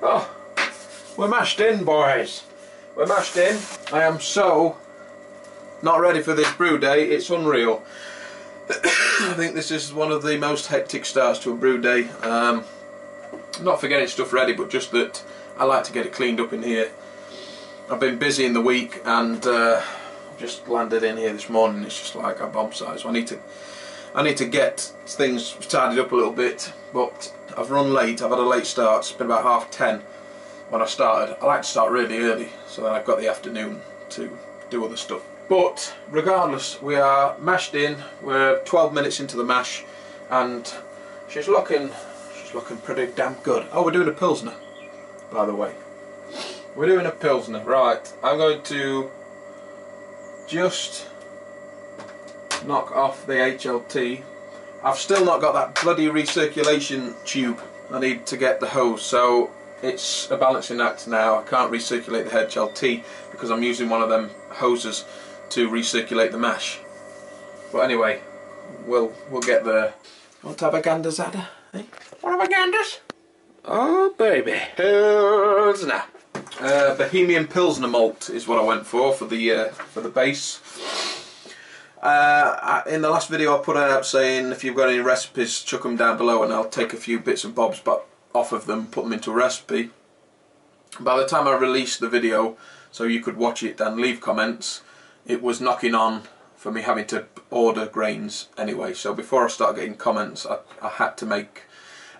Oh, we're mashed in, boys. We're mashed in. I am so not ready for this brew day, it's unreal. I think this is one of the most hectic starts to a brew day. Not for getting stuff ready, but just that I like to get it cleaned up in here. I've been busy in the week and just landed in here this morning. It's just like a bomb size. So I need to get things tidied up a little bit, but I've run late. I've had a late start. It's been about 10:30 when I started. I like to start really early, so then I've got the afternoon to do other stuff. But regardless, we are mashed in. We're 12 minutes into the mash, and she's looking pretty damn good. Oh, we're doing a Pilsner, by the way. We're doing a Pilsner. Right, I'm going to just knock off the HLT. I've still not got that bloody recirculation tube. I need to get the hose, so it's a balancing act now. I can't recirculate the HLT because I'm using one of them hoses to recirculate the mash. But anyway, we'll get there. Want to have a gander, Zada? Eh? Want to have a ganders? Oh baby, Pilsner. Bohemian Pilsner malt is what I went for the base. In the last video I put out saying if you've got any recipes, chuck them down below and I'll take a few bits and bobs off of them, put them into a recipe. By the time I released the video, so you could watch it and leave comments, it was knocking on for me having to order grains anyway. So before I start getting comments, I had to make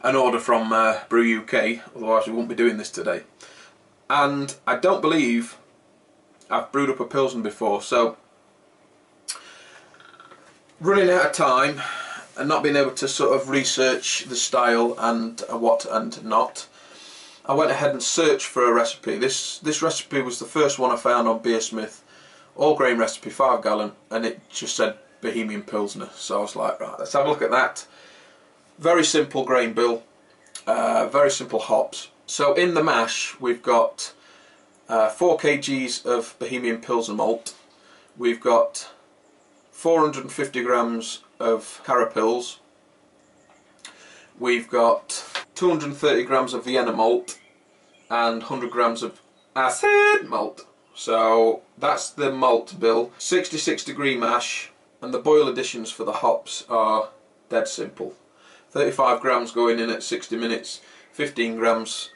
an order from Brew UK, otherwise we wouldn't be doing this today. And I don't believe I've brewed up a Pilsner before, so running out of time and not being able to sort of research the style and what and not, I went ahead and searched for a recipe. This recipe was the first one I found on Beersmith, all grain recipe, 5 gallon, and it just said Bohemian Pilsner. So I was like, right, let's have a look at that. Very simple grain bill, very simple hops. So in the mash we've got 4 kgs of Bohemian Pilsner malt, we've got 450 grams of carapils, we've got 230 grams of Vienna malt and 100 grams of acid malt. So that's the malt bill. 66 degree mash, and the boil additions for the hops are dead simple. 35 grams going in at 60 minutes, 15 grams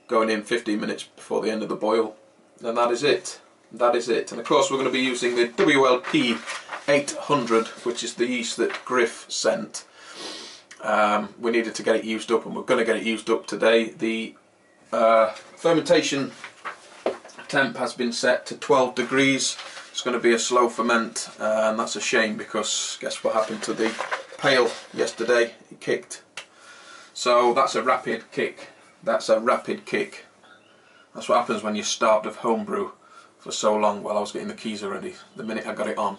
going in 15 minutes before the end of the boil, and that is it. That is it. And of course we're going to be using the WLP 800, which is the yeast that Griff sent. We needed to get it used up, and we're going to get it used up today. The fermentation temp has been set to 12 degrees. It's going to be a slow ferment, and that's a shame because guess what happened to the pail yesterday? It kicked. So that's a rapid kick. That's a rapid kick. That's what happens when you're starved of homebrew for so long while I was getting the keezer ready. The minute I got it on,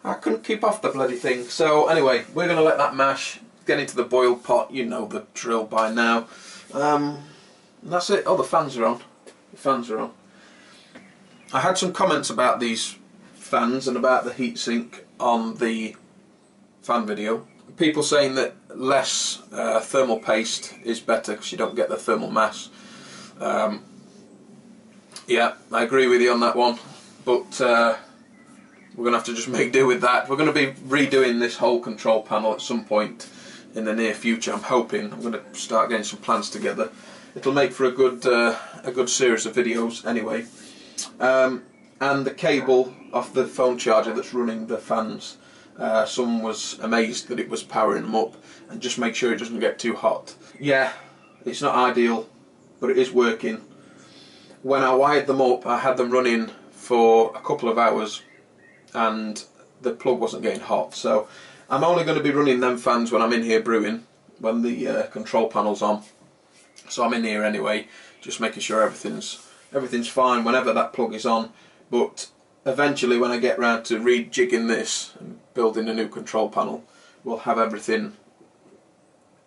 I couldn't keep off the bloody thing. So anyway, we're going to let that mash, get into the boil pot. You know the drill by now. That's it. Oh, the fans are on. The fans are on. I had some comments about these fans and about the heatsink on the fan video. People saying that less thermal paste is better because you don't get the thermal mass. Yeah, I agree with you on that one, but we're going to have to just make do with that. We're going to be redoing this whole control panel at some point in the near future, I'm hoping. I'm going to start getting some plans together. It'll make for a good series of videos anyway. And the cable off the phone charger that's running the fans, someone was amazed that it was powering them up, and just make sure it doesn't get too hot. Yeah, it's not ideal, but it is working. When I wired them up, I had them running for a couple of hours and the plug wasn't getting hot, so I'm only going to be running them fans when I'm in here brewing, when the control panel's on. So I'm in here anyway, just making sure everything's fine whenever that plug is on. But eventually when I get round to rejigging this and building a new control panel, we'll have everything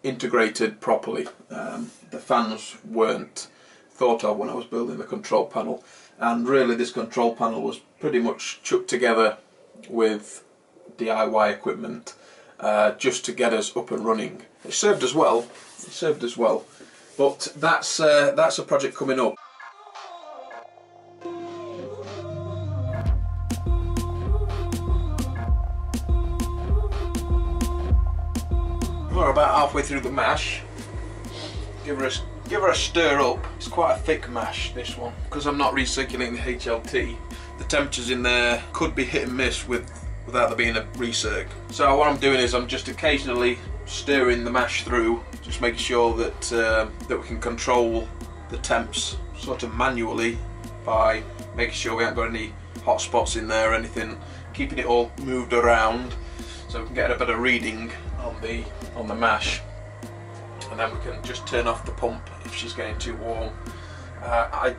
integrated properly. The fans weren't thought of when I was building the control panel, and really this control panel was pretty much chucked together with DIY equipment just to get us up and running. It served us well. It served us well. But that's a project coming up. We're about halfway through the mash. Give her a stir up. It's quite a thick mash, this one, because I'm not recirculating the HLT. The temperatures in there could be hit and miss without there being a recirc. So what I'm doing is I'm just occasionally stirring the mash through, just making sure that that we can control the temps sort of manually by making sure we haven't got any hot spots in there or anything, keeping it all moved around so we can get a better reading on the mash, and then we can just turn off the pump if she's getting too warm. I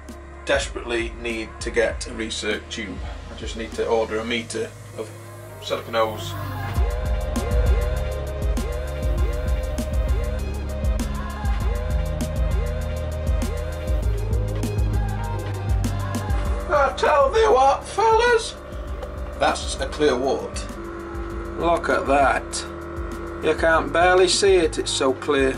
desperately need to get a recirc tube. I just need to order a meter of silicone hose. I tell thee what, fellas, that's a clear wort. Look at that. You can't barely see it, it's so clear.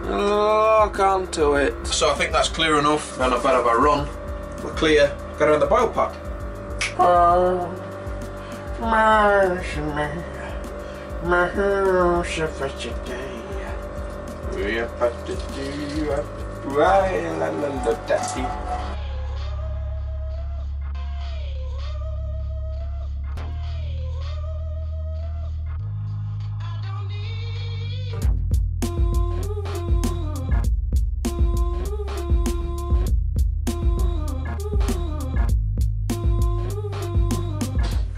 Look onto it. So I think that's clear enough, and I better have a run. We're clear. Get her in the boil pot.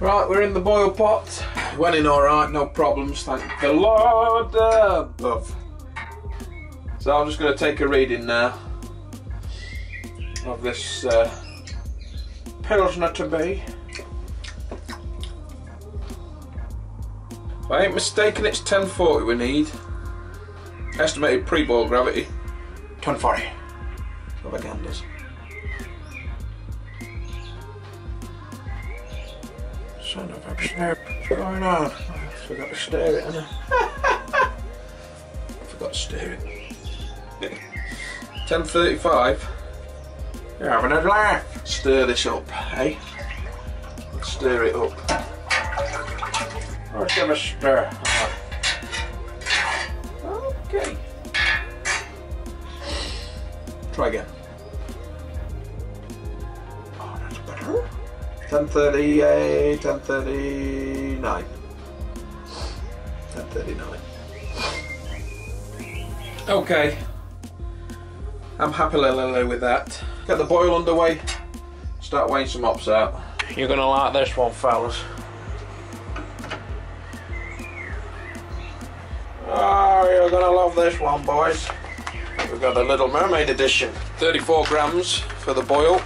Right, we're in the boil pot. Went in alright, no problems, thank the Lord above. So I'm just going to take a reading now of this Pilsner to be. If I ain't mistaken, it's 1040 we need. Estimated pre-boil gravity 1040. Propaganders. Son of a snap, what's going on? I forgot to stir it, haven't I? Forgot to stir it. 10:35. You're having a laugh. Stir this up, eh? Stir it up. Let's give a stir. Okay. Try again. Oh, that's better. 10:38, 10:39. 10:39. Okay. I'm happy with that. Get the boil underway. Start weighing some hops out. You're gonna like this one, fellas. Oh, you're gonna love this one, boys. We've got the Little Mermaid edition. 34 grams for the boil.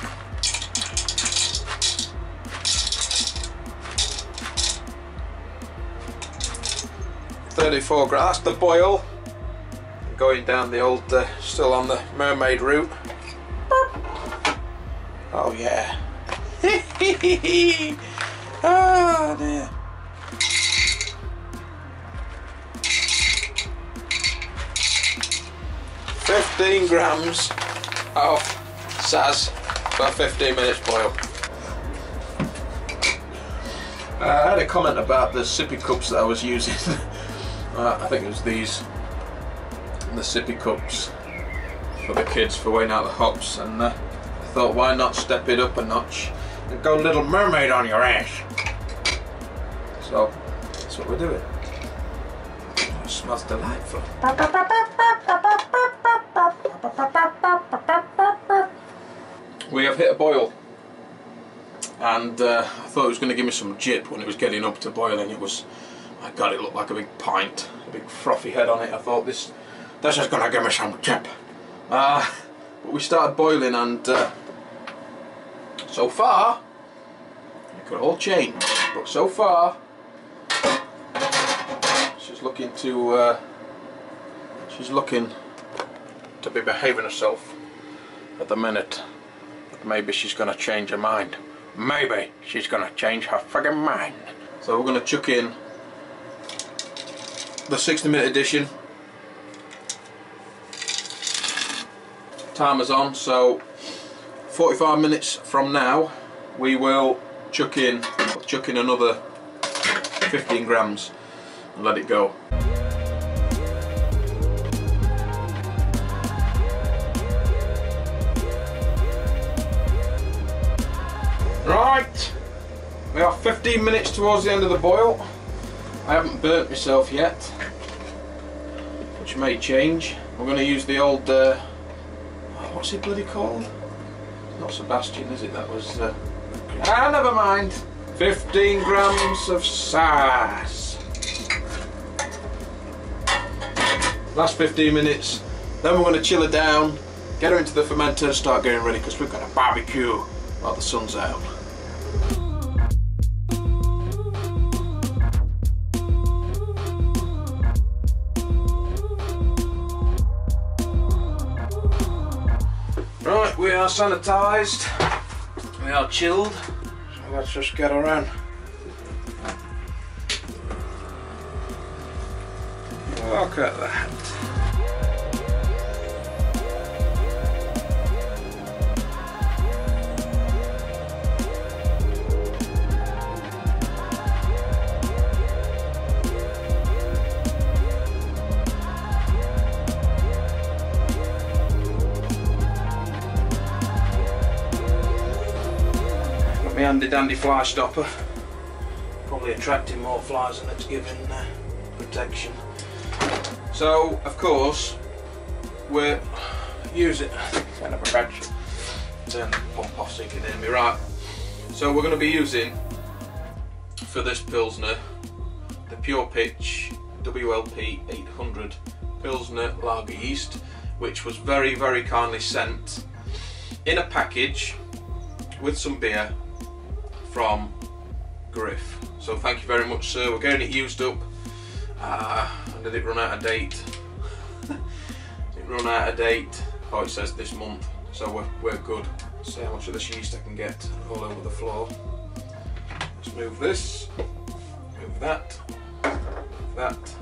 34 grams, that's the boil. Going down the old, still on the mermaid route. Oh yeah. Oh dear. 15 grams of Saz for 15 minutes boil. I had a comment about the sippy cups that I was using. I think it was these, the sippy cups for the kids for weighing out the hops, and I thought, why not step it up a notch and go Little Mermaid on your ass? So that's what we're doing. It smells delightful. We have hit a boil, and I thought it was going to give me some jip when it was getting up to boiling. It was, my God, it looked like a big pint, a big frothy head on it. I thought this is going to give me some jip. But we started boiling, and so far it could all change. But so far she's looking to be behaving herself at the minute. But maybe she's going to change her mind. Maybe she's going to change her friggin' mind. So we're going to chuck in the 60-minute edition. timer's on, so 45 minutes from now we will chuck in another 15 grams and let it go. Right, we are 15 minutes towards the end of the boil. I haven't burnt myself yet, which may change. I'm going to use the old, what's it bloody called? Not Sebastian, is it? That was, never mind. 15 grams of sauce. Last 15 minutes, then we're going to chill her down, get her into the fermenter, start getting ready because we've got a barbecue while the sun's out. Right, we are sanitised, we are chilled, so let's just get her in. Look at that. My handy dandy fly stopper, probably attracting more flies than it's giving protection. So of course we're using turn the pump off so you can hear me. Right, so we're going to be using for this Pilsner the Pure Pitch WLP 800 Pilsner lager yeast, which was very kindly sent in a package with some beer from Griff. So thank you very much, sir. We're getting it used up. And did it run out of date? It run out of date. Oh, it says this month, so we're good. Let's see how much of this yeast I can get all over the floor. Let's move this, move that, that.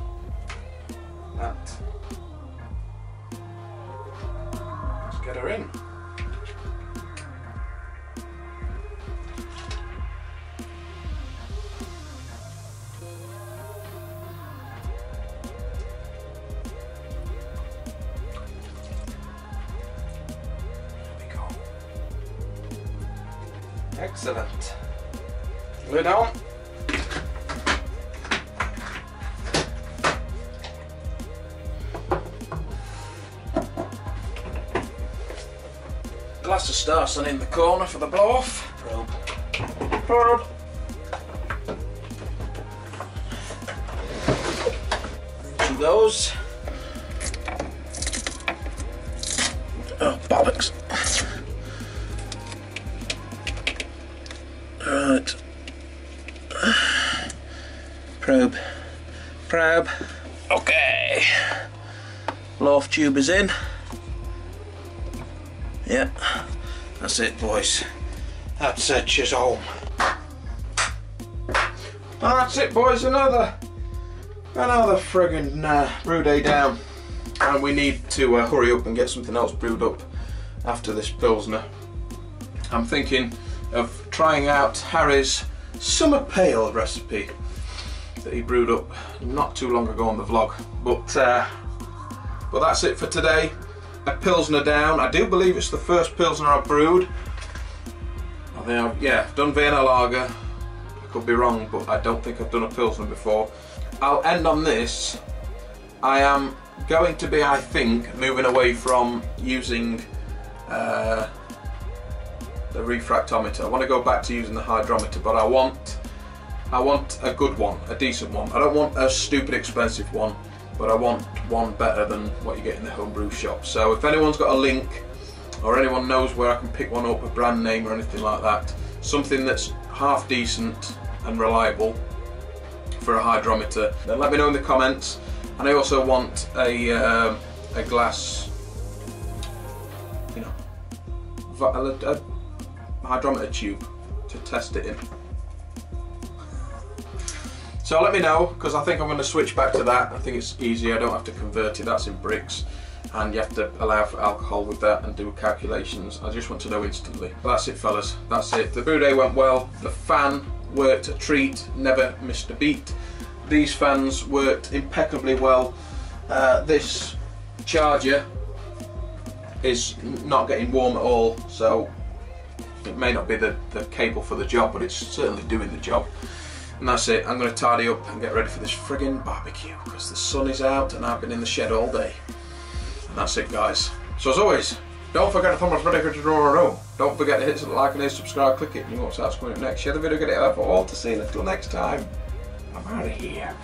Let's get her in. Excellent. Lid on. Glass of Starson in the corner for the blow off. Probe. Into those. Oh, bollocks. Right. Probe. Okay. Loaf tube is in. Yeah. That's it, boys. That's it, she's home. Well, that's it, boys. Another friggin' brew day down. And we need to hurry up and get something else brewed up after this Pilsner. I'm thinking of trying out Harry's Summer Pale recipe that he brewed up not too long ago on the vlog. But that's it for today. A Pilsner down. I do believe it's the first Pilsner I've brewed. I think I've done Vienna Lager. I could be wrong, but I don't think I've done a Pilsner before. I'll end on this. I am going to be, I think, moving away from using the refractometer. I want to go back to using the hydrometer, but I want a good one, a decent one. I don't want a stupid expensive one, but I want one better than what you get in the homebrew shop. So if anyone's got a link, or anyone knows where I can pick one up, a brand name or anything like that, something that's half decent and reliable for a hydrometer, then let me know in the comments. And I also want a glass, you know, a hydrometer tube to test it in. So let me know, because I think I'm going to switch back to that. I think it's easy, I don't have to convert it, that's in bricks. and you have to allow for alcohol with that and do calculations. I just want to know instantly. But that's it, fellas. That's it. The brew day went well. The fan worked a treat, never missed a beat. These fans worked impeccably well. This charger is not getting warm at all, so it may not be the cable for the job, but it's certainly doing the job. And that's it. I'm going to tidy up and get ready for this friggin' barbecue because the sun is out and I've been in the shed all day. And that's it, guys. So as always, don't forget to thumbs ready to draw a row. Don't forget to hit the like and hit subscribe, click it, and you know what's coming up next. Share the video, get it out for all to see. Until next time, I'm out of here.